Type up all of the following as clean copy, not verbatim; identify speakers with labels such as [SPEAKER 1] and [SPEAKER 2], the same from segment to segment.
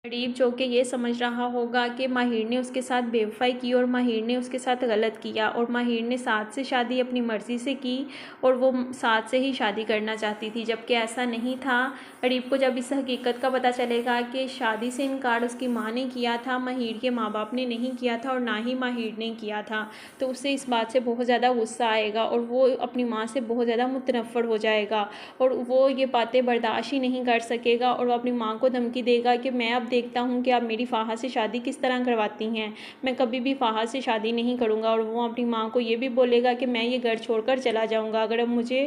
[SPEAKER 1] गरीब जो कि ये समझ रहा होगा कि माहिर ने उसके साथ बेवफाई की और माहिर ने उसके साथ गलत किया और माहिर ने साद से शादी अपनी मर्ज़ी से की और वो साद से ही शादी करना चाहती थी, जबकि ऐसा नहीं था। गरीब को जब इस हकीकत का पता चलेगा कि शादी से इनकार उसकी माँ ने किया था, माहिर के माँ बाप ने नहीं किया था और ना ही माहिर ने किया था, तो उसे इस बात से बहुत ज़्यादा गुस्सा आएगा और वो अपनी माँ से बहुत ज़्यादा मुतनफ़र हो जाएगा और वो ये बातें बर्दाश्त ही नहीं कर सकेगा और वो अपनी माँ को धमकी देगा कि मैं अब देखता हूँ कि आप मेरी फ़ाहा से शादी किस तरह करवाती हैं, मैं कभी भी फ़ाहा से शादी नहीं करूँगा। और वो अपनी माँ को ये भी बोलेगा कि मैं ये घर छोड़कर चला जाऊँगा, अगर अब मुझे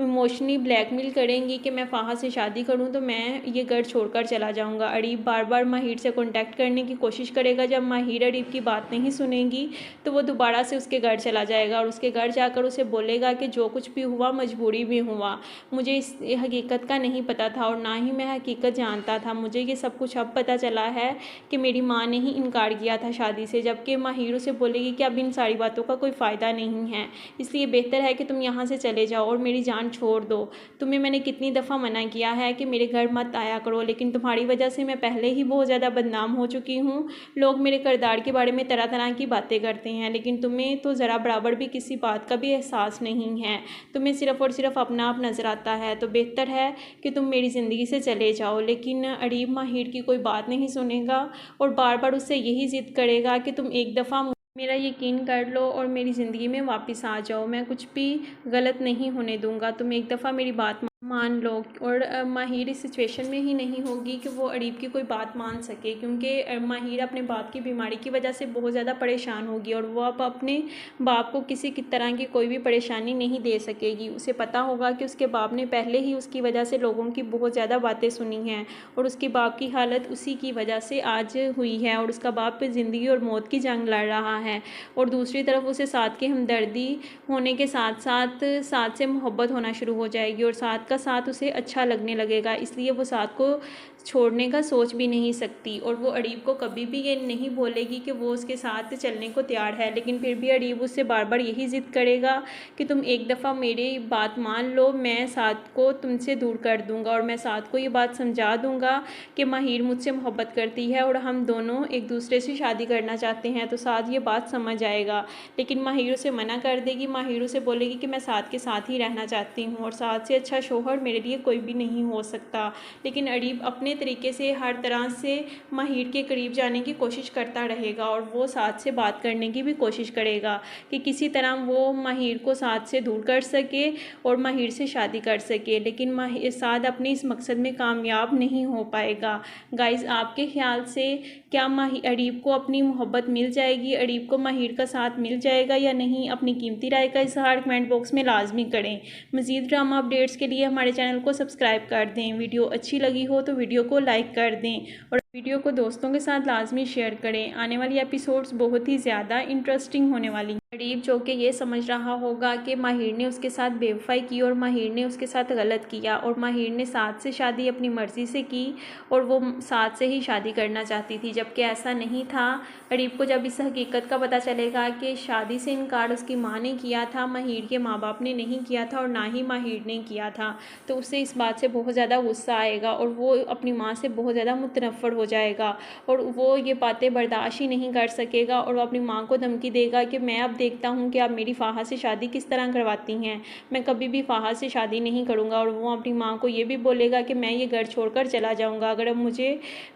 [SPEAKER 1] इमोशनली ब्लैकमेल करेंगी कि मैं फ़ाहा से शादी करूँ तो मैं ये घर छोड़कर चला जाऊँगा। अरीब बार बार माहिर से कॉन्टैक्ट करने की कोशिश करेगा, जब माहिर अरीब की बात नहीं सुनेगी तो वो दोबारा से उसके घर चला जाएगा और उसके घर जाकर उसे बोलेगा कि जो कुछ भी हुआ मजबूरी में हुआ, मुझे इस हकीकत का नहीं पता था और ना ही मैं हकीकत जानता था, मुझे ये सब कुछ अब पता चला है कि मेरी माँ ने ही इनकार किया था शादी से। जबकि माहिर उसे बोलेगी कि अब इन सारी बातों का कोई फ़ायदा नहीं है, इसलिए बेहतर है कि तुम यहाँ से चले जाओ और मेरी जान छोड़ दो। तुम्हें मैंने कितनी दफ़ा मना किया है कि मेरे घर मत आया करो, लेकिन तुम्हारी वजह से मैं पहले ही बहुत ज़्यादा बदनाम हो चुकी हूँ। लोग मेरे किरदार के बारे में तरह तरह की बातें करते हैं, लेकिन तुम्हें तो ज़रा बराबर भी किसी बात का भी एहसास नहीं है, तुम्हें सिर्फ़ और सिर्फ अपना आप नज़र आता है, तो बेहतर है कि तुम मेरी ज़िंदगी से चले जाओ। लेकिन अरीब माहिर की कोई बात नहीं सुनेगा और बार बार उससे यही ज़िद करेगा कि तुम एक दफ़ा मेरा यकीन कर लो और मेरी ज़िंदगी में वापस आ जाओ, मैं कुछ भी गलत नहीं होने दूंगा, तुम एक दफ़ा मेरी बात मान लो। और माहिर इस सिचुएशन में ही नहीं होगी कि वो अरीब की कोई बात मान सके, क्योंकि माहिर अपने बाप की बीमारी की वजह से बहुत ज़्यादा परेशान होगी और वो अब अपने बाप को किसी की तरह की कोई भी परेशानी नहीं दे सकेगी। उसे पता होगा कि उसके बाप ने पहले ही उसकी वजह से लोगों की बहुत ज़्यादा बातें सुनी हैं और उसके बाप की हालत उसी की वजह से आज हुई है और उसका बाप ज़िंदगी और मौत की जंग लड़ रहा है। और दूसरी तरफ उसे साथ की हमदर्दी होने के साथ साथ साथ से मोहब्बत होना शुरू हो जाएगी और साथ का साथ उसे अच्छा लगने लगेगा, इसलिए वो साथ को छोड़ने का सोच भी नहीं सकती। और वो अरीब को कभी भी ये नहीं बोलेगी कि वो उसके साथ चलने को तैयार है, लेकिन फिर भी अरीब उससे बार बार यही ज़िद करेगा कि तुम एक दफ़ा मेरी बात मान लो, मैं साथ को तुमसे दूर कर दूंगा और मैं साथ को ये बात समझा दूंगा कि माहिर मुझसे मोहब्बत करती है और हम दोनों एक दूसरे से शादी करना चाहते हैं, तो साथ ये बात समझ आएगा। लेकिन माहिर उसे मना कर देगी, माहिर उसे बोलेगी कि मैं साथ के साथ ही रहना चाहती हूँ और साथ से अच्छा शोहर मेरे लिए कोई भी नहीं हो सकता। लेकिन अरीब अपने तरीके से हर तरह से माहिर के करीब जाने की कोशिश करता रहेगा और वो साथ से बात करने की भी कोशिश करेगा कि किसी तरह वो माहिर को साथ से दूर कर सके और माहिर से शादी कर सके, लेकिन माहिर साद अपने इस मकसद में कामयाब नहीं हो पाएगा। गाइज़, आपके ख्याल से क्या अरीब को अपनी मोहब्बत मिल जाएगी, अरीब को माहिर का साथ मिल जाएगा या नहीं? अपनी कीमती राय का इज़हार कमेंट बॉक्स में लाजमी करें। मज़ीद ड्रामा अपडेट्स के लिए हमारे चैनल को सब्सक्राइब कर दें। वीडियो अच्छी लगी हो तो वीडियो को लाइक कर दें और वीडियो को दोस्तों के साथ लाजमी शेयर करें। आने वाली एपिसोड्स बहुत ही ज़्यादा इंटरेस्टिंग होने वाली हैं। गरीब जो कि ये समझ रहा होगा कि माहिर ने उसके साथ बेवफाई की और माहिर ने उसके साथ गलत किया और माहिर ने साद से शादी अपनी मर्ज़ी से की और वो साद से ही शादी करना चाहती थी, जबकि ऐसा नहीं था। गरीब को जब इस हकीकत का पता चलेगा कि शादी से इनकार उसकी माँ ने किया था, माहिर के माँ बाप ने नहीं किया था और ना ही माहिर ने किया था, तो उसे इस बात से बहुत ज़्यादा गुस्सा आएगा और वो अपनी माँ से बहुत ज़्यादा मुतनफ़र हो जाएगा और वो ये बातें बर्दाश्त ही नहीं कर सकेगा और वो अपनी माँ को धमकी देगा कि मैं अब देखता हूँ कि आप मेरी फ़ाहा से शादी किस तरह करवाती हैं, मैं कभी भी फ़ाहा से शादी नहीं करूँगा। और वो अपनी माँ को ये भी बोलेगा कि मैं ये घर छोड़कर चला जाऊँगा, अगर अब मुझे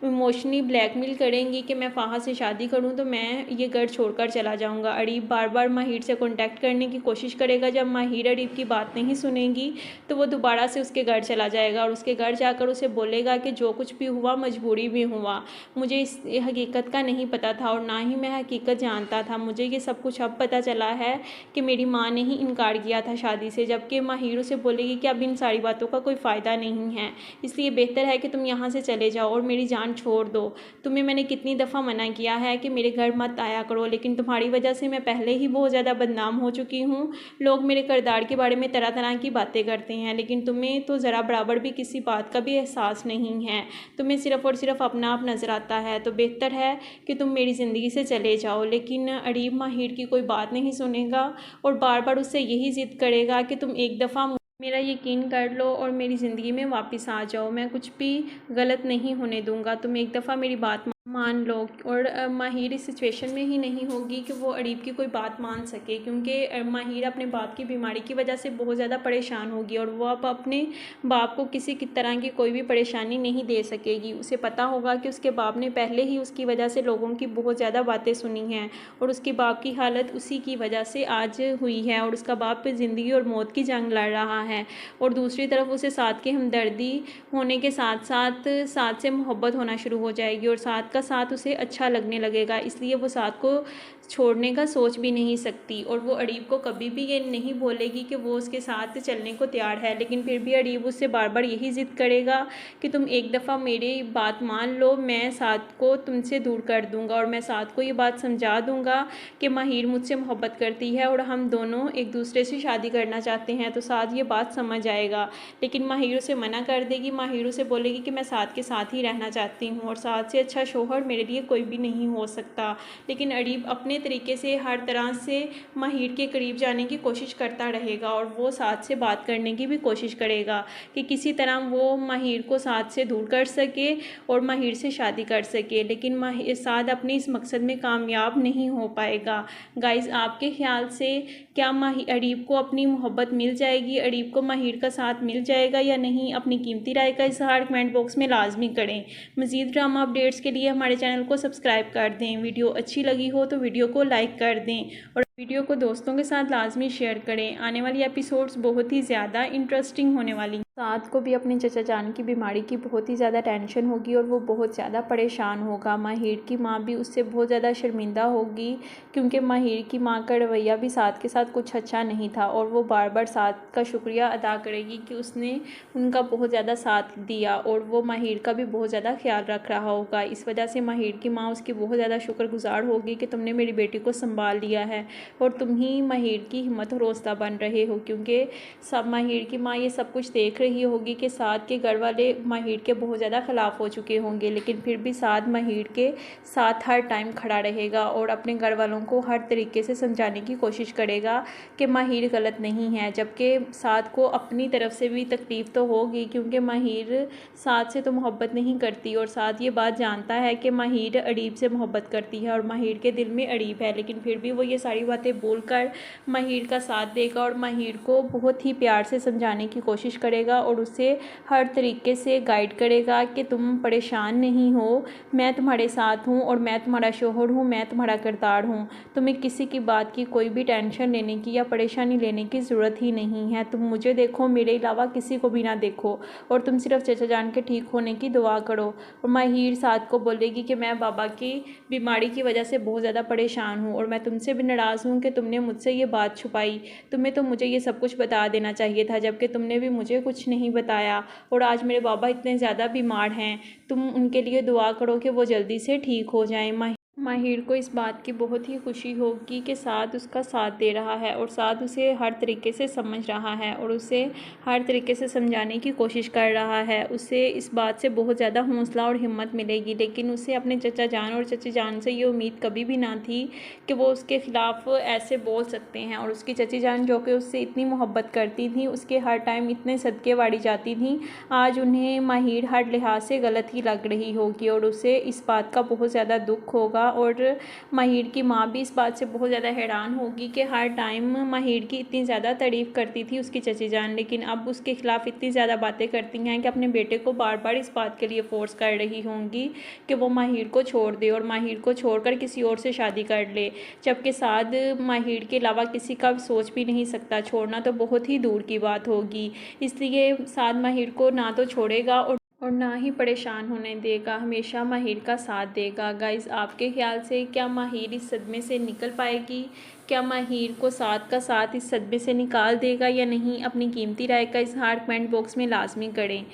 [SPEAKER 1] इमोशनली ब्लैकमेल करेंगी कि मैं फ़ाहा से शादी करूँ तो मैं ये घर छोड़कर चला जाऊँगा। अरीब बार बार माहिर से कॉन्टैक्ट करने की कोशिश करेगा, जब माहिर अरीब की बात नहीं सुनेगी तो वो दोबारा से उसके घर चला जाएगा और उसके घर जाकर उसे बोलेगा कि जो कुछ भी हुआ मजबूरी में हुआ, मुझे इस हकीकत का नहीं पता था और ना ही मैं हकीकत जानता था, मुझे ये सब कुछ अब पता चला है कि मेरी माँ ने ही इनकार किया था शादी से। जबकि माहिर उसे बोलेगी कि अब इन सारी बातों का कोई फ़ायदा नहीं है, इसलिए बेहतर है कि तुम यहाँ से चले जाओ और मेरी जान छोड़ दो। तुम्हें मैंने कितनी दफ़ा मना किया है कि मेरे घर मत आया करो, लेकिन तुम्हारी वजह से मैं पहले ही बहुत ज़्यादा बदनाम हो चुकी हूँ। लोग मेरे किरदार के बारे में तरह तरह की बातें करते हैं, लेकिन तुम्हें तो ज़रा बराबर भी किसी बात का भी एहसास नहीं है, तुम्हें सिर्फ़ और सिर्फ अपना आप नज़र आता है, तो बेहतर है कि तुम मेरी ज़िंदगी से चले जाओ। लेकिन अरीब माहिर की कोई बात नहीं सुनेगा और बार बार उससे यही ज़िद करेगा कि तुम एक दफ़ा मेरा यकीन कर लो और मेरी ज़िंदगी में वापस आ जाओ। मैं कुछ भी गलत नहीं होने दूँगा। तुम एक दफ़ा मेरी बात मान लो। और माहिर इस सिचुएशन में ही नहीं होगी कि वो अरीब की कोई बात मान सके, क्योंकि माहिर अपने बाप की बीमारी की वजह से बहुत ज़्यादा परेशान होगी और वो अब अपने बाप को किसी की तरह की कोई भी परेशानी नहीं दे सकेगी। उसे पता होगा कि उसके बाप ने पहले ही उसकी वजह से लोगों की बहुत ज़्यादा बातें सुनी हैं और उसके बाप की हालत उसी की वजह से आज हुई है और उसका बाप ज़िंदगी और मौत की जंग लड़ रहा है। और दूसरी तरफ उसे साथ की हमदर्दी होने के साथ साथ साथ से मोहब्बत होना शुरू हो जाएगी और साथ का साथ उसे अच्छा लगने लगेगा, इसलिए वो साथ को छोड़ने का सोच भी नहीं सकती। और वो अरीब को कभी भी ये नहीं बोलेगी कि वो उसके साथ चलने को तैयार है, लेकिन फिर भी अरीब उससे बार बार यही ज़िद करेगा कि तुम एक दफ़ा मेरी बात मान लो, मैं साथ को तुमसे दूर कर दूंगा और मैं साथ को ये बात समझा दूंगा कि माहिर मुझसे मोहब्बत करती है और हम दोनों एक दूसरे से शादी करना चाहते हैं। तो साथ ये बात समझ आएगा, लेकिन माहिर उसे मना कर देगी। माहिर उसे बोलेगी कि मैं साथ के साथ ही रहना चाहती हूँ और साथ से अच्छा शौहर मेरे लिए कोई भी नहीं हो सकता। लेकिन अरीब अपने तरीके से हर तरह से माहिर के करीब जाने की कोशिश करता रहेगा और वो साथ से बात करने की भी कोशिश करेगा कि किसी तरह वो माहिर को साथ से दूर कर सके और माहिर से शादी कर सके, लेकिन माहिर साथ अपने इस मकसद में कामयाब नहीं हो पाएगा। गाइज़, आपके ख्याल से क्या अरीब को अपनी मोहब्बत मिल जाएगी, अरीब को माहिर का साथ मिल जाएगा या नहीं? अपनी कीमती राय का इज़हार कमेंट बॉक्स में लाजमी करें। मज़ीद ड्रामा अपडेट्स के लिए हमारे चैनल को सब्सक्राइब कर दें। वीडियो अच्छी लगी हो तो वीडियो को लाइक कर दें और वीडियो को दोस्तों के साथ लाजमी शेयर करें। आने वाली एपिसोड्स बहुत ही ज़्यादा इंटरेस्टिंग होने वाली हैं। साथ को भी अपने चचा जान की बीमारी की बहुत ही ज़्यादा टेंशन होगी और वो बहुत ज़्यादा परेशान होगा। माहिर की माँ भी उससे बहुत ज़्यादा शर्मिंदा होगी, क्योंकि माहिर की माँ का रवैया भी साथ के साथ कुछ अच्छा नहीं था और वो बार बार साथ का शुक्रिया अदा करेगी कि उसने उनका बहुत ज़्यादा साथ दिया और वो माहिर का भी बहुत ज़्यादा ख्याल रख रहा होगा। इस वजह से माहिर की माँ उसकी बहुत ज़्यादा शुक्रगुजार होगी कि तुमने मेरी बेटी को संभाल लिया है और तुम ही माहिर की हिम्मत और हौसला बन रहे हो, क्योंकि सब माहिर की माँ ये सब कुछ देख रही होगी कि साथ के घर वाले माहिर के बहुत ज़्यादा ख़िलाफ़ हो चुके होंगे, लेकिन फिर भी साथ माहिर के साथ हर टाइम खड़ा रहेगा और अपने घर वालों को हर तरीके से समझाने की कोशिश करेगा कि माहिर गलत नहीं है। जबकि साथ को अपनी तरफ से भी तकलीफ़ तो होगी, क्योंकि माहिर साथ से तो मोहब्बत नहीं करती और साथ ये बात जानता है कि माहिर अरीब से मोहब्बत करती है और माहिर के दिल में अरीब है, लेकिन फिर भी वो ये सारी बातें बोलकर माहिर का साथ देगा और माहिर को बहुत ही प्यार से समझाने की कोशिश करेगा और उसे हर तरीके से गाइड करेगा कि तुम परेशान नहीं हो, मैं तुम्हारे साथ हूँ और मैं तुम्हारा शौहर हूँ, मैं तुम्हारा किरदार हूँ। तुम्हें किसी की बात की कोई भी टेंशन लेने की या परेशानी लेने की ज़रूरत ही नहीं है। तुम मुझे देखो, मेरे अलावा किसी को भी ना देखो और तुम सिर्फ चचा जान के ठीक होने की दुआ करो। और माहिर साथ को बोलेगी कि मैं बाबा की बीमारी की वजह से बहुत ज़्यादा परेशान हूँ और मैं तुमसे भी नाराज़ हूँ कि तुमने मुझसे ये बात छुपाई। तुम्हें तो मुझे ये सब कुछ बता देना चाहिए था, जबकि तुमने भी मुझे कुछ नहीं बताया और आज मेरे बाबा इतने ज़्यादा बीमार हैं। तुम उनके लिए दुआ करो कि वो जल्दी से ठीक हो जाएं। माहिर को इस बात की बहुत ही खुशी होगी कि साथ उसका साथ दे रहा है और साथ उसे हर तरीके से समझ रहा है और उसे हर तरीके से समझाने की कोशिश कर रहा है। उसे इस बात से बहुत ज़्यादा हौसला और हिम्मत मिलेगी, लेकिन उसे अपने चचा जान और चची जान से ये उम्मीद कभी भी ना थी कि वो उसके ख़िलाफ़ ऐसे बोल सकते हैं। और उसकी चची जान, जो कि उससे इतनी मोहब्बत करती थी, उसके हर टाइम इतने सदके वाड़ी जाती थी, आज उन्हें माहिर हर लिहाज से गलत ही लग रही होगी और उसे इस बात का बहुत ज़्यादा दुख होगा। और माहिर की माँ भी इस बात से बहुत ज़्यादा हैरान होगी कि हर टाइम माहिर की इतनी ज़्यादा तारीफ़ करती थी उसकी चची जान, लेकिन अब उसके ख़िलाफ़ इतनी ज़्यादा बातें करती हैं कि अपने बेटे को बार बार इस बात के लिए फ़ोर्स कर रही होंगी कि वो माहिर को छोड़ दे और माहिर को छोड़कर किसी और से शादी कर ले, जबकि साद माहिर के अलावा किसी का सोच भी नहीं सकता, छोड़ना तो बहुत ही दूर की बात होगी। इसलिए साद माहिर को ना तो छोड़ेगा और ना ही परेशान होने देगा, हमेशा माहिर का साथ देगा। गाइज़, आपके ख्याल से क्या माहिर इस सदमे से निकल पाएगी? क्या माहिर को साथ का साथ इस सदमे से निकाल देगा या नहीं? अपनी कीमती राय का इज़हार कमेंट बॉक्स में लाजमी करें।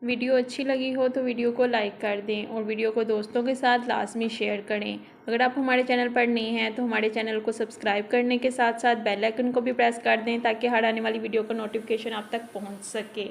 [SPEAKER 1] वीडियो अच्छी लगी हो तो वीडियो को लाइक कर दें और वीडियो को दोस्तों के साथ लाजमी शेयर करें। अगर आप हमारे चैनल पर नए हैं तो हमारे चैनल को सब्सक्राइब करने के साथ साथ बेल आइकन को भी प्रेस कर दें, ताकि हर आने वाली वीडियो का नोटिफिकेशन आप तक पहुंच सके।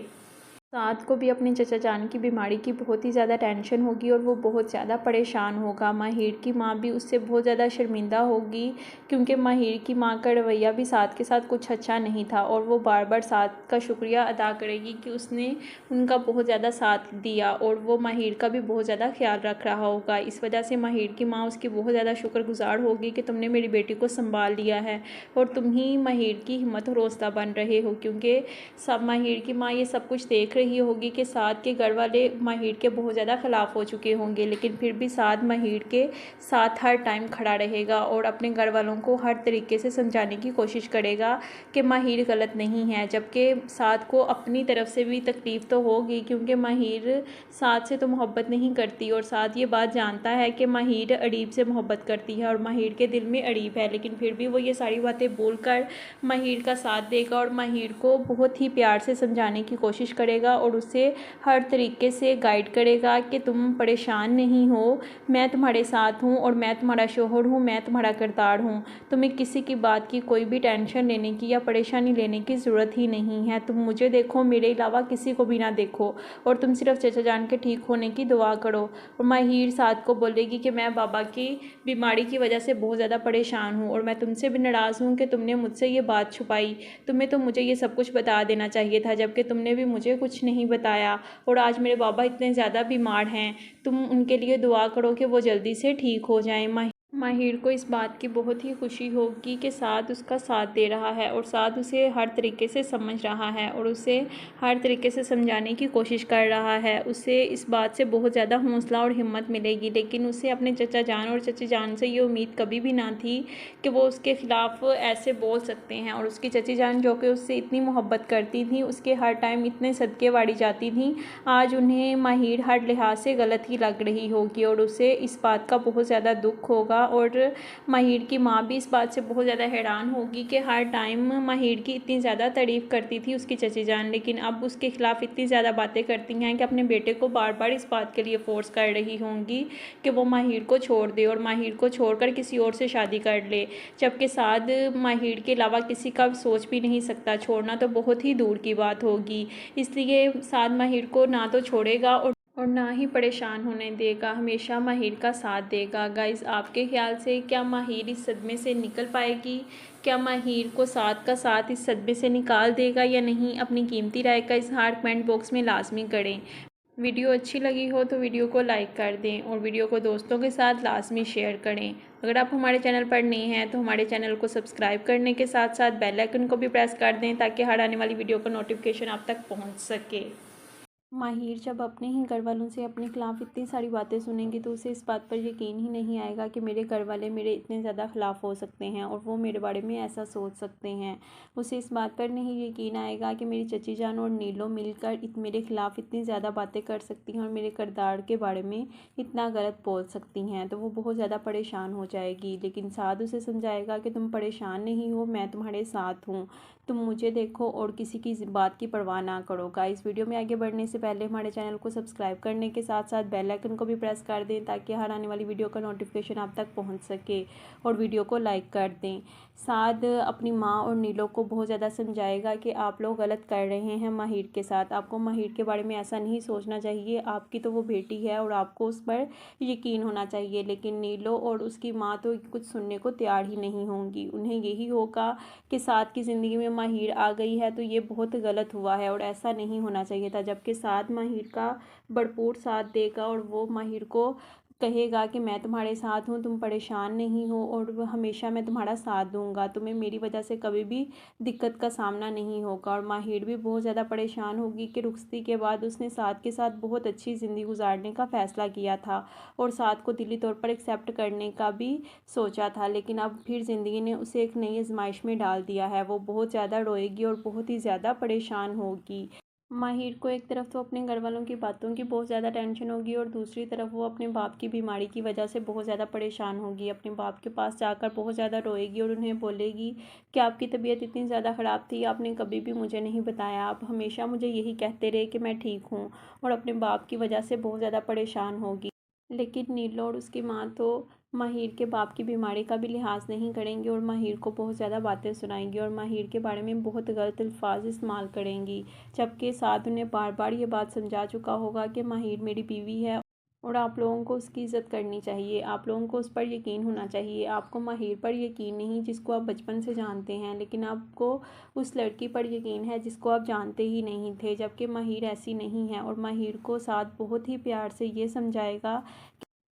[SPEAKER 1] साद को भी अपने चचा जान की बीमारी की बहुत ही ज़्यादा टेंशन होगी और वो बहुत ज़्यादा परेशान होगा। माहिर की माँ भी उससे बहुत ज़्यादा शर्मिंदा होगी, क्योंकि माहिर की माँ का रवैया भी साद के साथ कुछ अच्छा नहीं था और वो बार बार साद का शुक्रिया अदा करेगी कि उसने उनका बहुत ज़्यादा साथ दिया और वो माहिर का भी बहुत ज़्यादा ख्याल रख रहा होगा। इस वजह से माहिर की माँ उसकी बहुत ज़्यादा शुक्रगुजार होगी कि तुमने मेरी बेटी को संभाल लिया है और तुम ही माहिर की हिम्मत और हौसला बन रहे हो, क्योंकि सब माहिर की माँ ये सब कुछ देख रही होगी कि साद के घर वाले माहिर के बहुत ज़्यादा ख़िलाफ़ हो चुके होंगे, लेकिन फिर भी साद माहिर के साथ हर टाइम खड़ा रहेगा और अपने घर वालों को हर तरीके से समझाने की कोशिश करेगा कि माहिर गलत नहीं है। जबकि साद को अपनी तरफ से भी तकलीफ़ तो होगी, क्योंकि माहिर साद से तो मोहब्बत नहीं करती और साद ये बात जानता है कि माहिर अरीब से मोहब्बत करती है और माहिर के दिल में अरीब है, लेकिन फिर भी वो ये सारी बातें बोलकर माहिर का साथ देगा और माहिर को बहुत ही प्यार से समझाने की कोशिश करेगा और उसे हर तरीके से गाइड करेगा कि तुम परेशान नहीं हो, मैं तुम्हारे साथ हूँ और मैं तुम्हारा शोहर हूँ, मैं तुम्हारा किरदार हूँ। तुम्हें किसी की बात की कोई भी टेंशन लेने की या परेशानी लेने की ज़रूरत ही नहीं है। तुम मुझे देखो, मेरे अलावा किसी को भी ना देखो और तुम सिर्फ चचा जान के ठीक होने की दुआ करो। और माहिर साद को बोलेगी कि मैं बाबा की बीमारी की वजह से बहुत ज़्यादा परेशान हूँ और मैं तुमसे भी नाराज़ हूँ कि तुमने मुझसे ये बात छुपाई। तुम्हें तो मुझे ये सब कुछ बता देना चाहिए था, जबकि तुमने भी मुझे कुछ नहीं बताया और आज मेरे बाबा इतने ज़्यादा बीमार हैं। तुम उनके लिए दुआ करो कि वो जल्दी से ठीक हो जाएं। माहिर को इस बात की बहुत ही खुशी होगी कि साद उसका साथ दे रहा है और साद उसे हर तरीके से समझ रहा है और उसे हर तरीके से समझाने की कोशिश कर रहा है। उसे इस बात से बहुत ज़्यादा हौसला और हिम्मत मिलेगी, लेकिन उसे अपने चचा जान और चची जान से ये उम्मीद कभी भी ना थी कि वो उसके ख़िलाफ़ ऐसे बोल सकते हैं। और उसकी चची जान, जो कि उससे इतनी मोहब्बत करती थी, उसके हर टाइम इतने सदके वाड़ी जाती थी, आज उन्हें माहिर हर लिहाज से गलत ही लग रही होगी और उसे इस बात का बहुत ज़्यादा दुख होगा। और माहिर की माँ भी इस बात से बहुत ज़्यादा हैरान होगी कि हर टाइम माहिर की इतनी ज़्यादा तारीफ़ करती थी उसकी चची जान, लेकिन अब उसके ख़िलाफ़ इतनी ज़्यादा बातें करती हैं कि अपने बेटे को बार बार इस बात के लिए फ़ोर्स कर रही होंगी कि वो माहिर को छोड़ दे और माहिर को छोड़कर किसी और से शादी कर ले, जबकि साद माहिर के अलावा किसी का सोच भी नहीं सकता, छोड़ना तो बहुत ही दूर की बात होगी। इसलिए साद माहिर को ना तो छोड़ेगा और ना ही परेशान होने देगा, हमेशा माहिर का साथ देगा। गाइस, आपके ख्याल से क्या माहिर इस सदमे से निकल पाएगी? क्या माहिर को साद का साथ इस सदमे से निकाल देगा या नहीं? अपनी कीमती राय का इज़हार कमेंट बॉक्स में लाजमी करें। वीडियो अच्छी लगी हो तो वीडियो को लाइक कर दें और वीडियो को दोस्तों के साथ लाजमी शेयर करें। अगर आप हमारे चैनल पर नए हैं तो हमारे चैनल को सब्सक्राइब करने के साथ साथ बेल आइकन को भी प्रेस कर दें, ताकि हर आने वाली वीडियो का नोटिफिकेशन आप तक पहुँच सके। माहिर जब अपने ही घर वालों से अपने खिलाफ़ इतनी सारी बातें सुनेंगे तो उसे इस बात पर यकीन ही नहीं आएगा कि मेरे घर वाले मेरे इतने ज़्यादा ख़िलाफ़ हो सकते हैं और वो मेरे बारे में ऐसा सोच सकते हैं। उसे इस बात पर नहीं यकीन आएगा कि मेरी चची जान और नीलो मिलकर मेरे ख़िलाफ़ इतनी ज़्यादा बातें कर सकती हैं और मेरे किरदार के बारे में इतना गलत बोल सकती हैं, तो वो बहुत ज़्यादा परेशान हो जाएगी। लेकिन साद उसे समझाएगा कि तुम परेशान नहीं हो, मैं तुम्हारे साथ हूँ, तुम मुझे देखो और किसी की बात की परवाह ना करो। गाइस, वीडियो में आगे बढ़ने से पहले हमारे चैनल को सब्सक्राइब करने के साथ साथ बेल आइकन को भी प्रेस कर दें, ताकि हर आने वाली वीडियो का नोटिफिकेशन आप तक पहुंच सके और वीडियो को लाइक कर दें। साद अपनी माँ और नीलो को बहुत ज़्यादा समझाएगा कि आप लोग गलत कर रहे हैं माहिर के साथ, आपको माहिर के बारे में ऐसा नहीं सोचना चाहिए, आपकी तो वो बेटी है और आपको उस पर यकीन होना चाहिए। लेकिन नीलो और उसकी माँ तो कुछ सुनने को तैयार ही नहीं होंगी, उन्हें यही होगा कि साद की ज़िंदगी में माहिर आ गई है तो ये बहुत गलत हुआ है और ऐसा नहीं होना चाहिए था। जबकि साद माहिर का भरपूर साथ देगा और वो माहिर को कहेगा कि मैं तुम्हारे साथ हूँ, तुम परेशान नहीं हो और हमेशा मैं तुम्हारा साथ दूंगा, तुम्हें मेरी वजह से कभी भी दिक्कत का सामना नहीं होगा। और माहिर भी बहुत ज़्यादा परेशान होगी कि रुखसती के बाद उसने साद के साथ बहुत अच्छी ज़िंदगी गुजारने का फ़ैसला किया था और साद को दिली तौर पर एक्सेप्ट करने का भी सोचा था, लेकिन अब फिर ज़िंदगी ने उसे एक नई आजमाइश में डाल दिया है। वो बहुत ज़्यादा रोएगी और बहुत ही ज़्यादा परेशान होगी। माहिर को एक तरफ तो अपने घर वालों की बातों की बहुत ज़्यादा टेंशन होगी और दूसरी तरफ वो अपने बाप की बीमारी की वजह से बहुत ज़्यादा परेशान होगी। अपने बाप के पास जाकर बहुत ज़्यादा रोएगी और उन्हें बोलेगी कि आपकी तबीयत इतनी ज़्यादा ख़राब थी, आपने कभी भी मुझे नहीं बताया, आप हमेशा मुझे यही कहते रहे कि मैं ठीक हूँ, और अपने बाप की वजह से बहुत ज़्यादा परेशान होगी। लेकिन नीलो और उसकी माँ तो माहिर के बाप की बीमारी का भी लिहाज नहीं करेंगी और माहिर को बहुत ज़्यादा बातें सुनाएंगी और माहिर के बारे में बहुत गलत अल्फाज इस्तेमाल करेंगी। जबकि साद उन्हें बार बार ये बात समझा चुका होगा कि माहिर मेरी बीवी है और आप लोगों को उसकी इज़्ज़त करनी चाहिए, आप लोगों को उस पर यकीन होना चाहिए। आपको माहिर पर यकीन नहीं जिसको आप बचपन से जानते हैं, लेकिन आपको उस लड़की पर यकीन है जिसको आप जानते ही नहीं थे। जबकि माहिर ऐसी नहीं है और माहिर को साद बहुत ही प्यार से ये समझाएगा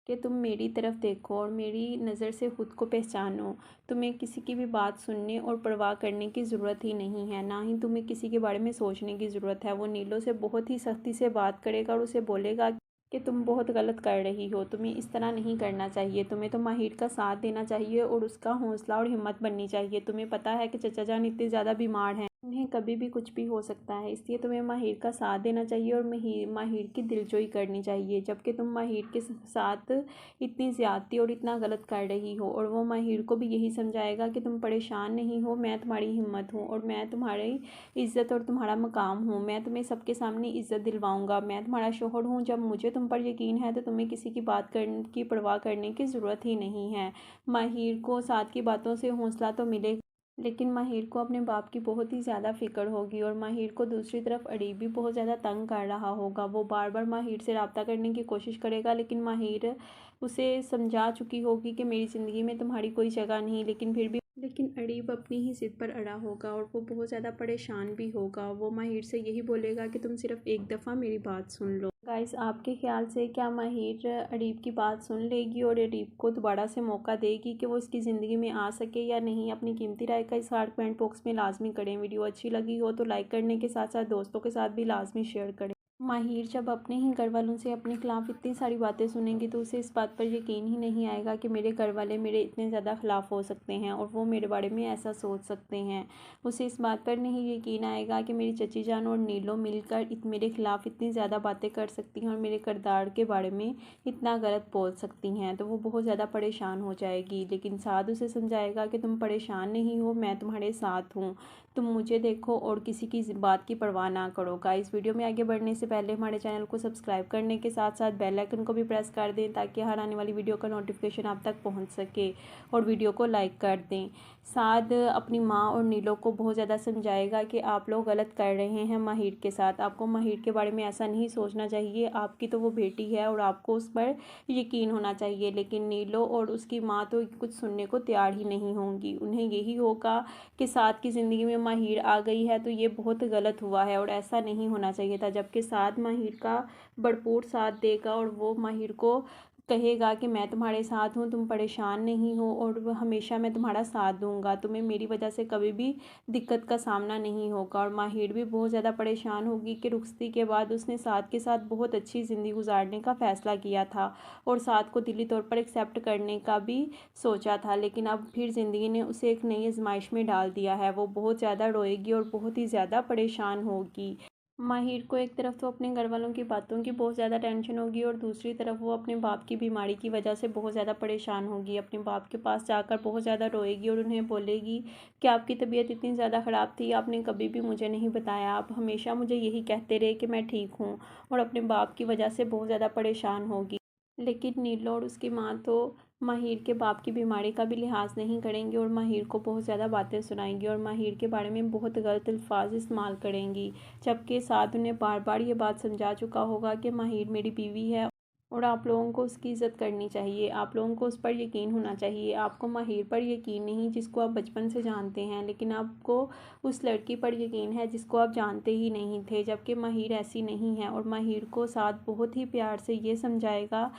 [SPEAKER 1] कि तुम मेरी तरफ देखो और मेरी नज़र से ख़ुद को पहचानो। तुम्हें किसी की भी बात सुनने और परवाह करने की ज़रूरत ही नहीं है, ना ही तुम्हें किसी के बारे में सोचने की ज़रूरत है। वो नीलो से बहुत ही सख्ती से बात करेगा और उसे बोलेगा कि तुम बहुत गलत कर रही हो, तुम्हें इस तरह नहीं करना चाहिए, तुम्हें तो माहिर का साथ देना चाहिए और उसका हौसला और हिम्मत बननी चाहिए। तुम्हें पता है कि चचा जान इतने ज़्यादा बीमार हैं, उन्हें कभी भी कुछ भी हो सकता है, इसलिए तुम्हें माहिर का साथ देना चाहिए और माहिर की दिलजोई करनी चाहिए। जबकि तुम माहिर के साथ इतनी ज़्यादती और इतना गलत कर रही हो और वो माहिर को भी यही समझाएगा कि तुम परेशान नहीं हो, मैं तुम्हारी हिम्मत हूँ और मैं तुम्हारी इज़्ज़त और तुम्हारा मकाम हूँ। मैं तुम्हें सबके सामने इज़्ज़त दिलवाऊंगा, मैं तुम्हारा शोहर हूँ। जब मुझे तुम पर यकीन है तो तुम्हें किसी की बात करने की परवाह करने की ज़रूरत ही नहीं है। माहिर को साद की बातों से हौसला तो मिलेगा, लेकिन माहिर को अपने बाप की बहुत ही ज़्यादा फ़िक्र होगी और माहिर को दूसरी तरफ अरीब भी बहुत ज़्यादा तंग कर रहा होगा। वो बार बार माहिर से रब्ता करने की कोशिश करेगा, लेकिन माहिर उसे समझा चुकी होगी कि मेरी ज़िंदगी में तुम्हारी कोई जगह नहीं। लेकिन अरीब अपनी ही ज़िद पर अड़ा होगा और वो बहुत ज़्यादा परेशान भी होगा। वो माहिर से यही बोलेगा कि तुम सिर्फ एक दफ़ा मेरी बात सुन लो। गाइस, आपके ख्याल से क्या माहिर अरीब की बात सुन लेगी और अरीब को दोबारा से मौका देगी कि वो इसकी ज़िंदगी में आ सके या नहीं? अपनी कीमती राय का इज़हार कमेंट बॉक्स में लाजमी करें। वीडियो अच्छी लगी हो तो लाइक करने के साथ साथ दोस्तों के साथ भी लाजमी शेयर करें। माहिर जब अपने ही घर वालों से अपने खिलाफ़ इतनी सारी बातें सुनेंगी तो उसे इस बात पर यकीन ही नहीं आएगा कि मेरे घर वाले मेरे इतने ज़्यादा ख़िलाफ़ हो सकते हैं और वो मेरे बारे में ऐसा सोच सकते हैं। उसे इस बात पर नहीं यकीन आएगा कि मेरी चची जान और नीलो मिलकर मेरे ख़िलाफ़ इतनी ज़्यादा बातें कर सकती हैं और मेरे किरदार के बारे में इतना गलत बोल सकती हैं। तो वो बहुत ज़्यादा परेशान हो जाएगी, लेकिन साद उसे समझाएगा कि तुम परेशान नहीं हो, मैं तुम्हारे साथ हूँ, तुम मुझे देखो और किसी की बात की परवाह ना करो। गाइस, वीडियो में आगे बढ़ने से पहले हमारे चैनल को सब्सक्राइब करने के साथ साथ बेल आइकन को भी प्रेस कर दें ताकि हर आने वाली वीडियो का नोटिफिकेशन आप तक पहुंच सके और वीडियो को लाइक कर दें। साद अपनी माँ और नीलो को बहुत ज़्यादा समझाएगा कि आप लोग गलत कर रहे हैं माहिर के साथ, आपको माहिर के बारे में ऐसा नहीं सोचना चाहिए, आपकी तो वो बेटी है और आपको उस पर यकीन होना चाहिए। लेकिन नीलो और उसकी माँ तो कुछ सुनने को तैयार ही नहीं होंगी। उन्हें यही होगा कि साद की ज़िंदगी में माहिर आ गई है तो ये बहुत गलत हुआ है और ऐसा नहीं होना चाहिए था। जबकि साद माहिर का भरपूर साथ देगा और वो माहिर को कहेगा कि मैं तुम्हारे साथ हूँ, तुम परेशान नहीं हो और हमेशा मैं तुम्हारा साथ दूंगा, तुम्हें मेरी वजह से कभी भी दिक्कत का सामना नहीं होगा। और माहिर भी बहुत ज़्यादा परेशान होगी कि रुखसती के बाद उसने साद के साथ बहुत अच्छी ज़िंदगी गुजारने का फ़ैसला किया था और साद को दिली तौर पर एक्सेप्ट करने का भी सोचा था, लेकिन अब फिर ज़िंदगी ने उसे एक नई आजमाइश में डाल दिया है। वो बहुत ज़्यादा रोएगी और बहुत ही ज़्यादा परेशान होगी। माहिर को एक तरफ तो अपने घर वालों की बातों की बहुत ज़्यादा टेंशन होगी और दूसरी तरफ वो अपने बाप की बीमारी की वजह से बहुत ज़्यादा परेशान होगी। अपने बाप के पास जाकर बहुत ज़्यादा रोएगी और उन्हें बोलेगी कि आपकी तबीयत इतनी ज़्यादा ख़राब थी, आपने कभी भी मुझे नहीं बताया, आप हमेशा मुझे यही कहते रहे कि मैं ठीक हूँ, और अपने बाप की वजह से बहुत ज़्यादा परेशान होगी। लेकिन नीलो और उसकी माँ तो माहिर के बाप की बीमारी का भी लिहाज नहीं करेंगी और माहिर को बहुत ज़्यादा बातें सुनाएंगी और माहिर के बारे में बहुत गलत अल्फाज इस्तेमाल करेंगी। जबकि साद उन्हें बार बार ये बात समझा चुका होगा कि माहिर मेरी बीवी है और आप लोगों को उसकी इज़्ज़त करनी चाहिए, आप लोगों को उस पर यकीन होना चाहिए। आपको माहिर पर यकीन नहीं जिसको आप बचपन से जानते हैं, लेकिन आपको उस लड़की पर यकीन है जिसको आप जानते ही नहीं थे। जबकि माहिर ऐसी नहीं है और माहिर को साद बहुत ही प्यार से ये समझाएगा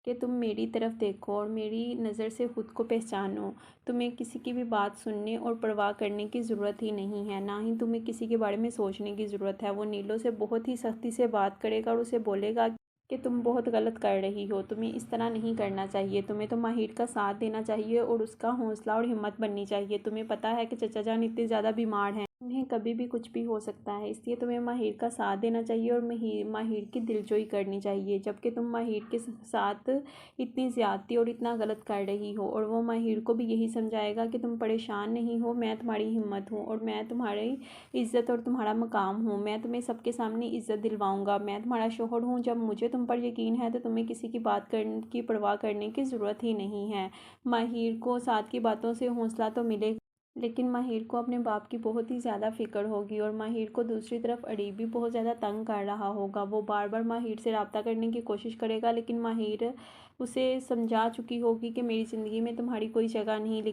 [SPEAKER 1] कि तुम मेरी तरफ देखो और मेरी नज़र से ख़ुद को पहचानो। तुम्हें किसी की भी बात सुनने और परवाह करने की ज़रूरत ही नहीं है, ना ही तुम्हें किसी के बारे में सोचने की ज़रूरत है। वो नीलो से बहुत ही सख्ती से बात करेगा और उसे बोलेगा कि तुम बहुत गलत कर रही हो, तुम्हें इस तरह नहीं करना चाहिए, तुम्हें तो माहिर का साथ देना चाहिए और उसका हौसला और हिम्मत बननी चाहिए। तुम्हें पता है कि चचा जान इतने ज़्यादा बीमार हैं, उन्हें कभी भी कुछ भी हो सकता है, इसलिए तुम्हें माहिर का साथ देना चाहिए और माहिर की दिलजोई करनी चाहिए। जबकि तुम माहिर के साथ इतनी ज़्यादती और इतना गलत कर रही हो, और वो माहिर को भी यही समझाएगा कि तुम परेशान नहीं हो, मैं तुम्हारी हिम्मत हूँ और मैं तुम्हारी इज़्ज़त और तुम्हारा मकाम हूँ। मैं तुम्हें सबके सामने इज़्ज़त दिलवाऊँगा, मैं तुम्हारा शोहर हूँ। जब मुझे तुम पर यकीन है तो तुम्हें किसी की बात करने की परवाह करने की ज़रूरत ही नहीं है। माहिर को साथ की बातों से हौसला तो मिलेगा, लेकिन माहिर को अपने बाप की बहुत ही ज़्यादा फ़िक्र होगी। और माहिर को दूसरी तरफ अरीब भी बहुत ज़्यादा तंग कर रहा होगा। वो बार बार माहिर से रब्ता करने की कोशिश करेगा, लेकिन माहिर उसे समझा चुकी होगी कि मेरी ज़िंदगी में तुम्हारी कोई जगह नहीं।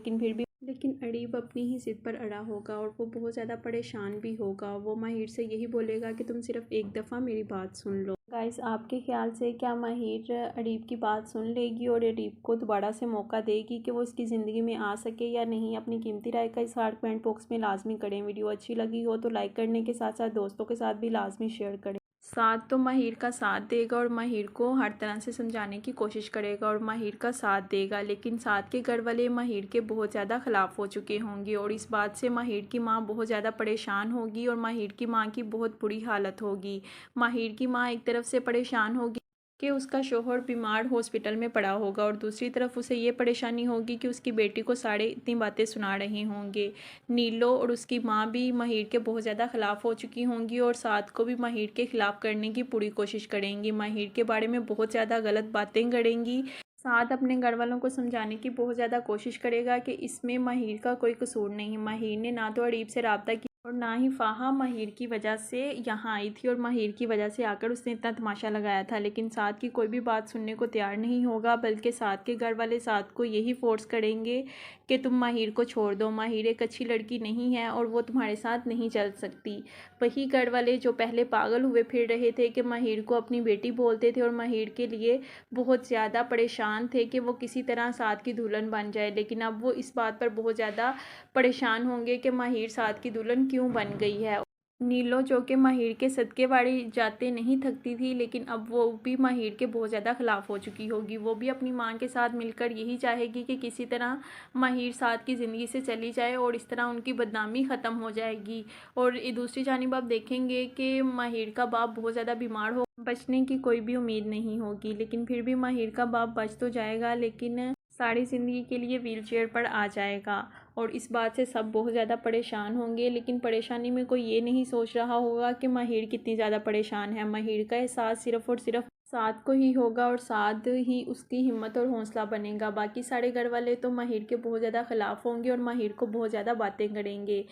[SPEAKER 1] लेकिन अरीब अपनी ही ज़िद पर अड़ा होगा और वो बहुत ज़्यादा परेशान भी होगा। वो माहिर से यही बोलेगा कि तुम सिर्फ एक दफ़ा मेरी बात सुन लो। गाइस, आपके ख्याल से क्या माहिर अरीब की बात सुन लेगी और अरीब को दोबारा से मौका देगी कि वो इसकी ज़िंदगी में आ सके या नहीं? अपनी कीमती राय का इज़हार कमेंट बॉक्स में लाजमी करें। वीडियो अच्छी लगी हो तो लाइक करने के साथ साथ दोस्तों के साथ भी लाजमी शेयर करें। साथ तो माहिर का साथ देगा और माहिर को हर तरह से समझाने की कोशिश करेगा और माहिर का साथ देगा, लेकिन साथ के घर वाले माहिर के बहुत ज़्यादा ख़िलाफ़ हो चुके होंगे और इस बात से माहिर की माँ बहुत ज़्यादा परेशान होगी और माहिर की माँ की बहुत बुरी हालत होगी। माहिर की माँ एक तरफ से परेशान होगी कि उसका शोहर बीमार हॉस्पिटल में पड़ा होगा और दूसरी तरफ उसे ये परेशानी होगी कि उसकी बेटी को सारे इतनी बातें सुना रहे होंगे। नीलो और उसकी माँ भी माहिर के बहुत ज़्यादा ख़िलाफ़ हो चुकी होंगी और साथ को भी माहिर के ख़िलाफ़ करने की पूरी कोशिश करेंगी। माहिर के बारे में बहुत ज़्यादा गलत बातें करेंगी। साथ अपने घर वालों को समझाने की बहुत ज़्यादा कोशिश करेगा कि इसमें माहिर का कोई कसूर नहीं। माहिर ने ना तो अरीब से रब्ता किया और ना ही फ़ाहा माहिर की वजह से यहाँ आई थी और माहिर की वजह से आकर उसने इतना तमाशा लगाया था। लेकिन साथ की कोई भी बात सुनने को तैयार नहीं होगा, बल्कि साथ के घर वाले साथ को यही फोर्स करेंगे कि तुम माहिर को छोड़ दो। माहिर एक अच्छी लड़की नहीं है और वो तुम्हारे साथ नहीं चल सकती। वही घर वाले जो पहले पागल हुए फिर रहे थे कि माहिर को अपनी बेटी बोलते थे और माहिर के लिए बहुत ज़्यादा परेशान थे कि वो किसी तरह साथ की दुल्हन बन जाए, लेकिन अब वो इस बात पर बहुत ज़्यादा परेशान होंगे कि माहिर साथ की दुल्हन क्यों बन गई है। नीलो जो कि माहिर के सदके बाड़ी जाते नहीं थकती थी, लेकिन अब वो भी माहिर के बहुत ज़्यादा ख़िलाफ़ हो चुकी होगी। वो भी अपनी माँ के साथ मिलकर यही चाहेगी कि किसी तरह माहिर साथ की ज़िंदगी से चली जाए और इस तरह उनकी बदनामी ख़त्म हो जाएगी। और दूसरी जानिब आप देखेंगे कि माहिर का बाप बहुत ज़्यादा बीमार हो, बचने की कोई भी उम्मीद नहीं होगी, लेकिन फिर भी माहिर का बाप बच तो जाएगा, लेकिन सारी ज़िंदगी के लिए व्हील चेयर पर आ जाएगा। और इस बात से सब बहुत ज़्यादा परेशान होंगे, लेकिन परेशानी में कोई ये नहीं सोच रहा होगा कि माहिर कितनी ज़्यादा परेशान है। माहिर का एहसास सिर्फ़ और सिर्फ साथ को ही होगा और साथ ही उसकी हिम्मत और हौसला बनेगा। बाकी सारे घर वाले तो माहिर के बहुत ज़्यादा ख़िलाफ़ होंगे और माहिर को बहुत ज़्यादा बातें करेंगे।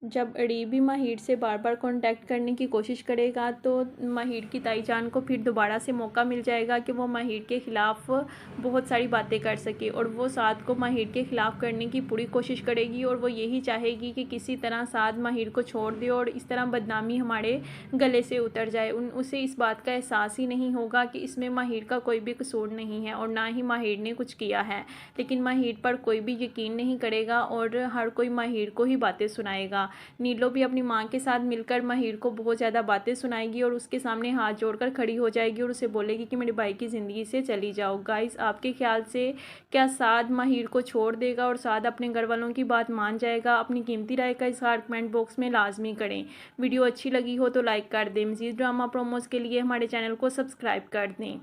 [SPEAKER 1] जब अरीब भी माहिर से बार बार कांटेक्ट करने की कोशिश करेगा तो माहिर की ताई जान को फिर दोबारा से मौका मिल जाएगा कि वो माहिर के ख़िलाफ़ बहुत सारी बातें कर सके और वो साद को माहिर के ख़िलाफ़ करने की पूरी कोशिश करेगी और वो यही चाहेगी कि किसी तरह साद माहिर को छोड़ दे और इस तरह बदनामी हमारे गले से उतर जाए। उसे इस बात का एहसास ही नहीं होगा कि इसमें माहिर का कोई भी कसूर नहीं है और ना ही माहिर ने कुछ किया है, लेकिन माहिर पर कोई भी यकीन नहीं करेगा और हर कोई माहिर को ही बातें सुनाएगा। नीलो भी अपनी माँ के साथ मिलकर माहिर को बहुत ज़्यादा बातें सुनाएगी और उसके सामने हाथ जोड़कर खड़ी हो जाएगी और उसे बोलेगी कि मेरे भाई की ज़िंदगी से चली जाओ। गाइस, आपके ख्याल से क्या साद माहिर को छोड़ देगा और साद अपने घर वालों की बात मान जाएगा? अपनी कीमती राय का इज़हार कमेंट बॉक्स में लाजमी करें। वीडियो अच्छी लगी हो तो लाइक कर दें। मज़ीद ड्रामा प्रोमोज़ के लिए हमारे चैनल को सब्सक्राइब कर दें।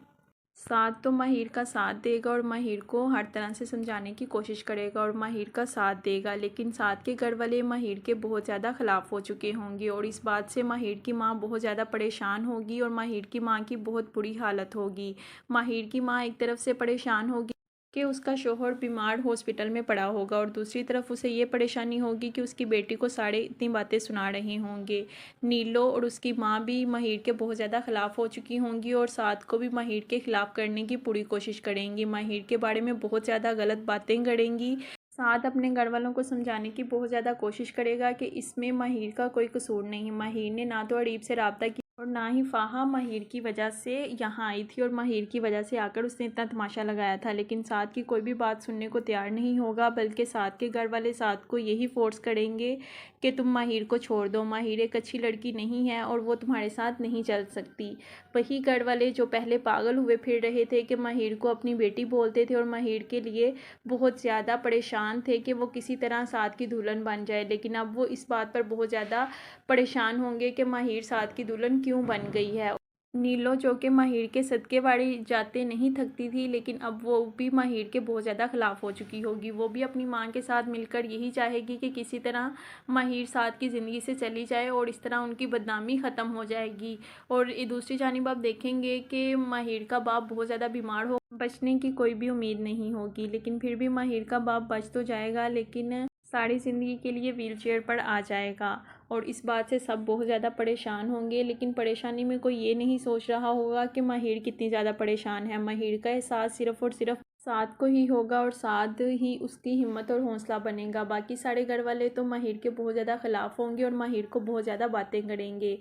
[SPEAKER 1] साथ तो माहिर का साथ देगा और माहिर को हर तरह से समझाने की कोशिश करेगा और माहिर का साथ देगा, लेकिन साथ के घर वाले माहिर के बहुत ज़्यादा ख़िलाफ़ हो चुके होंगे और इस बात से माहिर की माँ बहुत ज़्यादा परेशान होगी और माहिर की माँ की बहुत बुरी हालत होगी। माहिर की माँ एक तरफ से परेशान होगी कि उसका शोहर बीमार हॉस्पिटल में पड़ा होगा और दूसरी तरफ उसे ये परेशानी होगी कि उसकी बेटी को सारे इतनी बातें सुना रहे होंगे। नीलो और उसकी माँ भी माहिर के बहुत ज़्यादा ख़िलाफ़ हो चुकी होंगी और साथ को भी माहिर के ख़िलाफ़ करने की पूरी कोशिश करेंगी। माहिर के बारे में बहुत ज़्यादा गलत बातें करेंगी। साथ अपने घर वालों को समझाने की बहुत ज़्यादा कोशिश करेगा कि इसमें माहिर का कोई कसूर नहीं। माहिर ने ना तो अरीब से रब्ता और ना ही फ़ाहा माहिर की वजह से यहाँ आई थी और माहिर की वजह से आकर उसने इतना तमाशा लगाया था, लेकिन साद की कोई भी बात सुनने को तैयार नहीं होगा, बल्कि साद के घर वाले साद को यही फोर्स करेंगे कि तुम माहिर को छोड़ दो, माहिर एक अच्छी लड़की नहीं है और वो तुम्हारे साथ नहीं चल सकती। वही घर वाले जो पहले पागल हुए फिर रहे थे कि माहिर को अपनी बेटी बोलते थे और माहिर के लिए बहुत ज़्यादा परेशान थे कि वो किसी तरह साद की दुल्हन बन जाए, लेकिन अब वो इस बात पर बहुत ज़्यादा परेशान होंगे कि माहिर साद की दुल्हन क्यों बन गई है। नीलो जो कि माहिर के सदके बाड़ी जाते नहीं थकती थी, लेकिन अब वो भी माहिर के बहुत ज़्यादा ख़िलाफ़ हो चुकी होगी। वो भी अपनी माँ के साथ मिलकर यही चाहेगी कि किसी तरह माहिर साद की ज़िंदगी से चली जाए और इस तरह उनकी बदनामी ख़त्म हो जाएगी। और दूसरी जानिब आप देखेंगे कि माहिर का बाप बहुत ज़्यादा बीमार हो, बचने की कोई भी उम्मीद नहीं होगी, लेकिन फिर भी माहिर का बाप बच तो जाएगा, लेकिन सारी ज़िंदगी के लिए व्हीलचेयर पर आ जाएगा। और इस बात से सब बहुत ज़्यादा परेशान होंगे, लेकिन परेशानी में कोई ये नहीं सोच रहा होगा कि माहिर कितनी ज़्यादा परेशान है। माहिर का एहसास सिर्फ़ और सिर्फ साद को ही होगा और साद ही उसकी हिम्मत और हौसला बनेगा। बाकी सारे घर वाले तो माहिर के बहुत ज़्यादा ख़िलाफ़ होंगे और माहिर को बहुत ज़्यादा बातें करेंगे।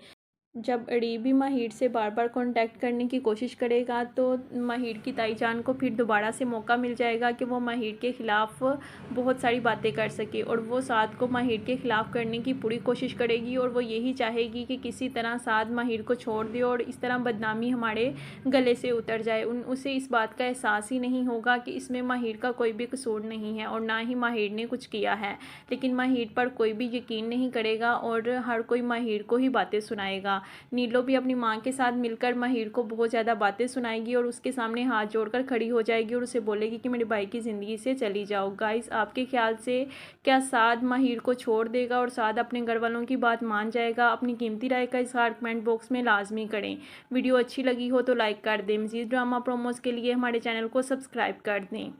[SPEAKER 1] जब अड़ी भी माहिर से बार बार कांटेक्ट करने की कोशिश करेगा तो माहिर की ताई जान को फिर दोबारा से मौका मिल जाएगा कि वो माहिर के ख़िलाफ़ बहुत सारी बातें कर सके, और वो साद को माहिर के ख़िलाफ़ करने की पूरी कोशिश करेगी और वो यही चाहेगी कि किसी तरह साद माहिर को छोड़ दे और इस तरह बदनामी हमारे गले से उतर जाए। उसे इस बात का एहसास ही नहीं होगा कि इसमें माहिर का कोई भी कसूर नहीं है और ना ही माहिर ने कुछ किया है, लेकिन माहिर पर कोई भी यकीन नहीं करेगा और हर कोई माहिर को ही बातें सुनाएगा। नीलो भी अपनी माँ के साथ मिलकर माहिर को बहुत ज़्यादा बातें सुनाएगी और उसके सामने हाथ जोड़कर खड़ी हो जाएगी और उसे बोलेगी कि मेरे भाई की ज़िंदगी से चली जाओ। गाइस, आपके ख्याल से क्या साद माहिर को छोड़ देगा और साद अपने घर वालों की बात मान जाएगा? अपनी कीमती राय का इज़हार कमेंट बॉक्स में लाजमी करें। वीडियो अच्छी लगी हो तो लाइक कर दें। मज़ीद ड्रामा प्रोमोज़ के लिए हमारे चैनल को सब्सक्राइब कर दें।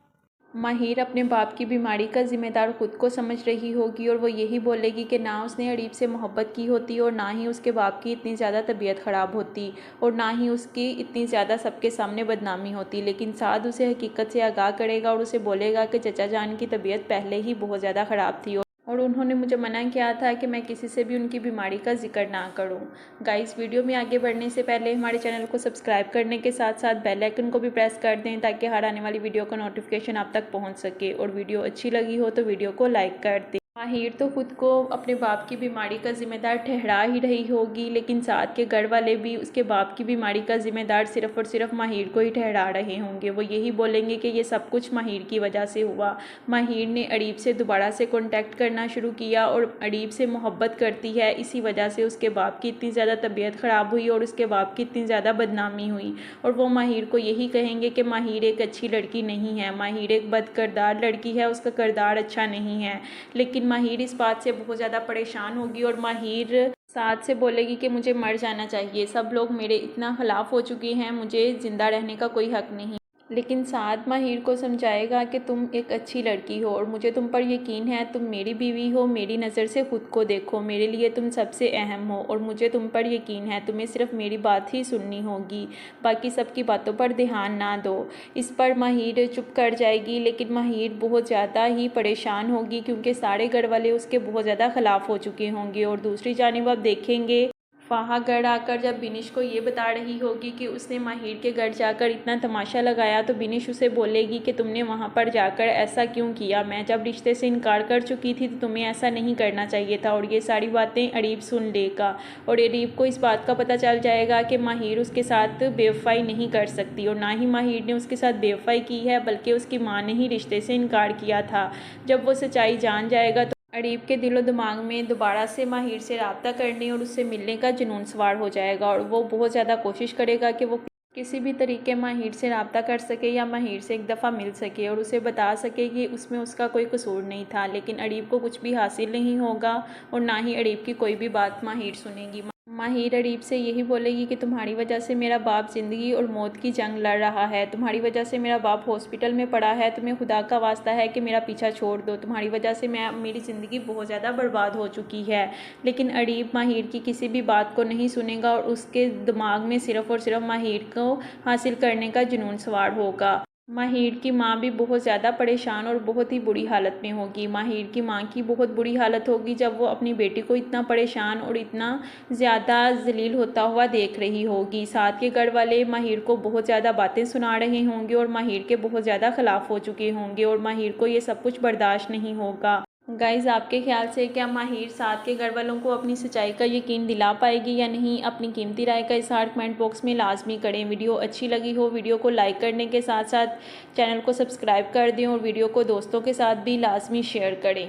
[SPEAKER 1] माहिर अपने बाप की बीमारी का ज़िम्मेदार खुद को समझ रही होगी और वो यही बोलेगी कि ना उसने अरीब से मोहब्बत की होती और ना ही उसके बाप की इतनी ज़्यादा तबीयत ख़राब होती और ना ही उसकी इतनी ज़्यादा सबके सामने बदनामी होती, लेकिन साद उसे हकीकत से आगाह करेगा और उसे बोलेगा कि चचा जान की तबीयत पहले ही बहुत ज़्यादा ख़राब थी और उन्होंने मुझे मना किया था कि मैं किसी से भी उनकी बीमारी का जिक्र ना करूं। गाइस, वीडियो में आगे बढ़ने से पहले हमारे चैनल को सब्सक्राइब करने के साथ साथ बेल आइकन को भी प्रेस कर दें ताकि हर आने वाली वीडियो का नोटिफिकेशन आप तक पहुंच सके, और वीडियो अच्छी लगी हो तो वीडियो को लाइक कर दें। माहिर तो खुद को अपने बाप की बीमारी का ज़िम्मेदार ठहरा ही रही होगी, लेकिन साथ के घर वाले भी उसके बाप की बीमारी का ज़िम्मेदार सिर्फ़ और सिर्फ माहिर को ही ठहरा रहे होंगे। वो यही बोलेंगे कि ये सब कुछ माहिर की वजह से हुआ। माहिर ने अरीब से दोबारा से कांटेक्ट करना शुरू किया और अरीब से मोहब्बत करती है, इसी वजह से उसके बाप की इतनी ज़्यादा तबीयत ख़राब हुई और उसके बाप की इतनी ज़्यादा बदनामी हुई। और वो माहिर को यही कहेंगे कि माहिर एक अच्छी लड़की नहीं है, माहिर एक बदकिरदार लड़की है, उसका किरदार अच्छा नहीं है। लेकिन माहिर इस बात से बहुत ज़्यादा परेशान होगी और माहिर साद से बोलेगी कि मुझे मर जाना चाहिए, सब लोग मेरे इतना ख़िलाफ़ हो चुके हैं, मुझे ज़िंदा रहने का कोई हक़ नहीं। लेकिन साद माहिर को समझाएगा कि तुम एक अच्छी लड़की हो और मुझे तुम पर यकीन है, तुम मेरी बीवी हो, मेरी नज़र से खुद को देखो, मेरे लिए तुम सबसे अहम हो और मुझे तुम पर यकीन है, तुम्हें सिर्फ मेरी बात ही सुननी होगी, बाकी सबकी बातों पर ध्यान ना दो। इस पर माहिर चुप कर जाएगी, लेकिन माहिर बहुत ज़्यादा ही परेशान होगी क्योंकि सारे घर वाले उसके बहुत ज़्यादा ख़िलाफ़ हो चुके होंगे। और दूसरी जानिब आप देखेंगे फ़ाहा घर आकर जब बिनिश को ये बता रही होगी कि उसने माहिर के घर जाकर इतना तमाशा लगाया, तो बिनिश उसे बोलेगी कि तुमने वहाँ पर जाकर ऐसा क्यों किया, मैं जब रिश्ते से इनकार कर चुकी थी तो तुम्हें ऐसा नहीं करना चाहिए था। और ये सारी बातें अरीब सुन लेगा और अरीब को इस बात का पता चल जाएगा कि माहिर उसके साथ बेवफाई नहीं कर सकती और ना ही माहिर ने उसके साथ बेवफाई की है, बल्कि उसकी माँ ने ही रिश्ते से इनकार किया था। जब वो सच्चाई जान जाएगा तो अरीब के दिलो दिमाग में दोबारा से माहिर से रब्ता करने और उससे मिलने का जुनून सवार हो जाएगा और वो बहुत ज़्यादा कोशिश करेगा कि वो किसी भी तरीके माहिर से रब्ता कर सके या माहिर से एक दफ़ा मिल सके और उसे बता सके कि उसमें उसका कोई कसूर नहीं था। लेकिन अरीब को कुछ भी हासिल नहीं होगा और ना ही अरीब की कोई भी बात माहिर सुनेगी। माहिर अरीब से यही बोलेगी कि तुम्हारी वजह से मेरा बाप ज़िंदगी और मौत की जंग लड़ रहा है, तुम्हारी वजह से मेरा बाप हॉस्पिटल में पड़ा है, तुम्हें खुदा का वास्ता है कि मेरा पीछा छोड़ दो, तुम्हारी वजह से मेरी ज़िंदगी बहुत ज़्यादा बर्बाद हो चुकी है। लेकिन अरीब माहिर की किसी भी बात को नहीं सुनेगा और उसके दिमाग में सिर्फ़ और सिर्फ माहिर को हासिल करने का जुनून सवार होगा। माहिर की माँ भी बहुत ज़्यादा परेशान और बहुत ही बुरी हालत में होगी। माहिर की माँ की बहुत बुरी हालत होगी जब वो अपनी बेटी को इतना परेशान और इतना ज़्यादा ज़लील होता हुआ देख रही होगी। साथ के घर वाले माहिर को बहुत ज़्यादा बातें सुना रहे होंगे और माहिर के बहुत ज़्यादा ख़िलाफ़ हो चुके होंगे और माहिर को ये सब कुछ बर्दाश्त नहीं होगा। गाइज़, आपके ख्याल से क्या माहिर साथ के घर वालों को अपनी सच्चाई का यकीन दिला पाएगी या नहीं? अपनी कीमती राय का इज़हार कमेंट बॉक्स में लाजमी करें। वीडियो अच्छी लगी हो वीडियो को लाइक करने के साथ साथ चैनल को सब्सक्राइब कर दें और वीडियो को दोस्तों के साथ भी लाजमी शेयर करें।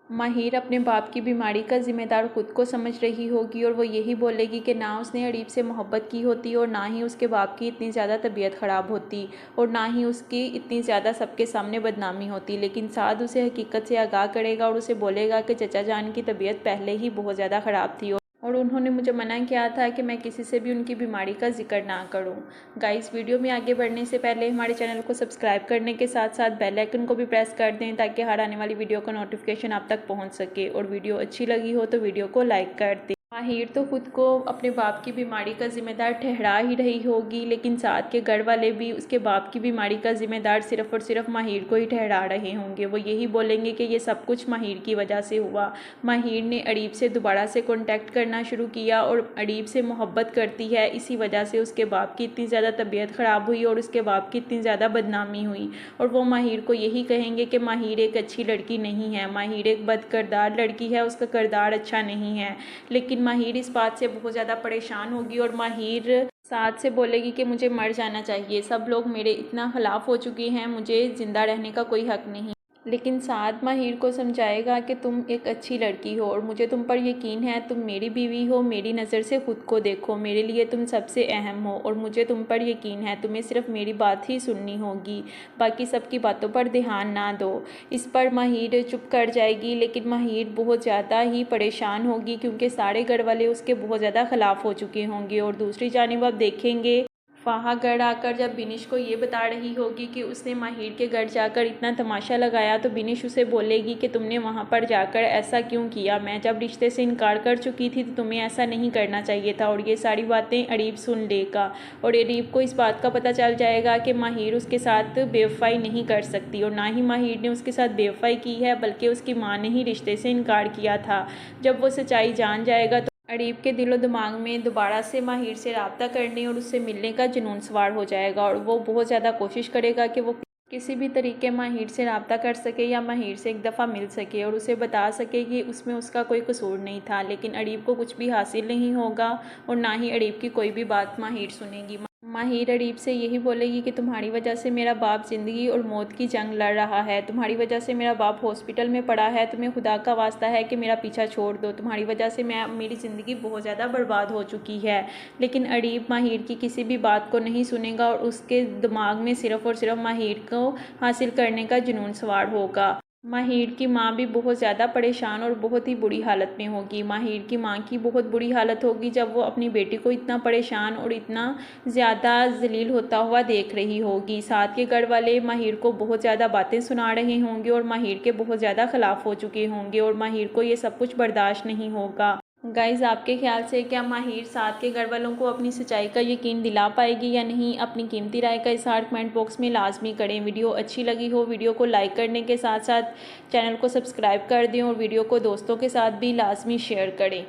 [SPEAKER 1] माहिर अपने बाप की बीमारी का ज़िम्मेदार खुद को समझ रही होगी और वो यही बोलेगी कि ना उसने अरीब से मोहब्बत की होती और ना ही उसके बाप की इतनी ज़्यादा तबीयत ख़राब होती और ना ही उसकी इतनी ज़्यादा सबके सामने बदनामी होती। लेकिन साद उसे हकीकत से आगाह करेगा और उसे बोलेगा कि चचा जान की तबीयत पहले ही बहुत ज़्यादा ख़राब थी और उन्होंने मुझे मना किया था कि मैं किसी से भी उनकी बीमारी का जिक्र ना करूं। गाइस, वीडियो में आगे बढ़ने से पहले हमारे चैनल को सब्सक्राइब करने के साथ साथ बेल आइकन को भी प्रेस कर दें ताकि हर आने वाली वीडियो का नोटिफिकेशन आप तक पहुंच सके और वीडियो अच्छी लगी हो तो वीडियो को लाइक कर दें। माहिर तो खुद को अपने बाप की बीमारी का ज़िम्मेदार ठहरा ही रही होगी, लेकिन साथ के घर वाले भी उसके बाप की बीमारी का ज़िम्मेदार सिर्फ़ और सिर्फ माहिर को ही ठहरा रहे होंगे। वो यही बोलेंगे कि ये सब कुछ माहिर की वजह से हुआ। माहिर ने अरीब से दोबारा से कॉन्टैक्ट करना शुरू किया और अरीब से मोहब्बत करती है, इसी वजह से उसके बाप की इतनी ज़्यादा तबीयत ख़राब हुई और उसके बाप की इतनी ज़्यादा बदनामी हुई। और वो माहिर को यही कहेंगे कि माहिर एक अच्छी लड़की नहीं है, माहिर एक बदकिरदार लड़की है, उसका किरदार अच्छा नहीं है। लेकिन माहिर इस बात से बहुत ज़्यादा परेशान होगी और माहिर साथ से बोलेगी कि मुझे मर जाना चाहिए, सब लोग मेरे इतना ख़िलाफ़ हो चुके हैं, मुझे ज़िंदा रहने का कोई हक़ नहीं। लेकिन साद माहिर को समझाएगा कि तुम एक अच्छी लड़की हो और मुझे तुम पर यकीन है, तुम मेरी बीवी हो, मेरी नज़र से ख़ुद को देखो, मेरे लिए तुम सबसे अहम हो और मुझे तुम पर यकीन है, तुम्हें सिर्फ मेरी बात ही सुननी होगी, बाकी सबकी बातों पर ध्यान ना दो। इस पर माहिर चुप कर जाएगी, लेकिन माहिर बहुत ज़्यादा ही परेशान होगी क्योंकि सारे घर वाले उसके बहुत ज़्यादा ख़िलाफ़ हो चुके होंगे। और दूसरी जानिब आप देखेंगे फाहा घर आकर जब बिनिश को ये बता रही होगी कि उसने माहिर के घर जाकर इतना तमाशा लगाया, तो बिनिश उसे बोलेगी कि तुमने वहाँ पर जाकर ऐसा क्यों किया, मैं जब रिश्ते से इनकार कर चुकी थी तो तुम्हें ऐसा नहीं करना चाहिए था। और ये सारी बातें अरीब सुन लेगा और अरीब को इस बात का पता चल जाएगा कि माहिर उसके साथ बेवफाई नहीं कर सकती और ना ही माहिर ने उसके साथ बेवफाई की है, बल्कि उसकी माँ ने ही रिश्ते से इनकार किया था। जब वो सच्चाई जान जाएगा अरीब के दिलो दिमाग में दोबारा से माहिर से रब्ता करने और उससे मिलने का जुनून सवार हो जाएगा और वो बहुत ज़्यादा कोशिश करेगा कि वो किसी भी तरीके माहिर से रब्ता कर सके या माहिर से एक दफ़ा मिल सके और उसे बता सके कि उसमें उसका कोई कसूर नहीं था। लेकिन अरीब को कुछ भी हासिल नहीं होगा और ना ही अरीब की कोई भी बात माहिर सुनेगी। माहिर अरीब से यही बोलेगी कि तुम्हारी वजह से मेरा बाप ज़िंदगी और मौत की जंग लड़ रहा है, तुम्हारी वजह से मेरा बाप हॉस्पिटल में पड़ा है, तुम्हें खुदा का वास्ता है कि मेरा पीछा छोड़ दो, तुम्हारी वजह से मेरी ज़िंदगी बहुत ज़्यादा बर्बाद हो चुकी है। लेकिन अरीब माहिर की किसी भी बात को नहीं सुनेगा और उसके दिमाग में सिर्फ़ और सिर्फ माहिर को हासिल करने का जुनून सवार होगा। माहिर की माँ भी बहुत ज़्यादा परेशान और बहुत ही बुरी हालत में होगी। माहिर की माँ की बहुत बुरी हालत होगी जब वो अपनी बेटी को इतना परेशान और इतना ज़्यादा ज़लील होता हुआ देख रही होगी। साथ के घर वाले माहिर को बहुत ज़्यादा बातें सुना रहे होंगे और माहिर के बहुत ज़्यादा ख़िलाफ़ हो चुके होंगे और माहिर को ये सब कुछ बर्दाश्त नहीं होगा। गाइज़, आपके ख्याल से क्या माहिर साथ के घर वालों को अपनी सच्चाई का यकीन दिला पाएगी या नहीं? अपनी कीमती राय का इज़हार कमेंट बॉक्स में लाजमी करें। वीडियो अच्छी लगी हो वीडियो को लाइक करने के साथ साथ चैनल को सब्सक्राइब कर दें और वीडियो को दोस्तों के साथ भी लाजमी शेयर करें।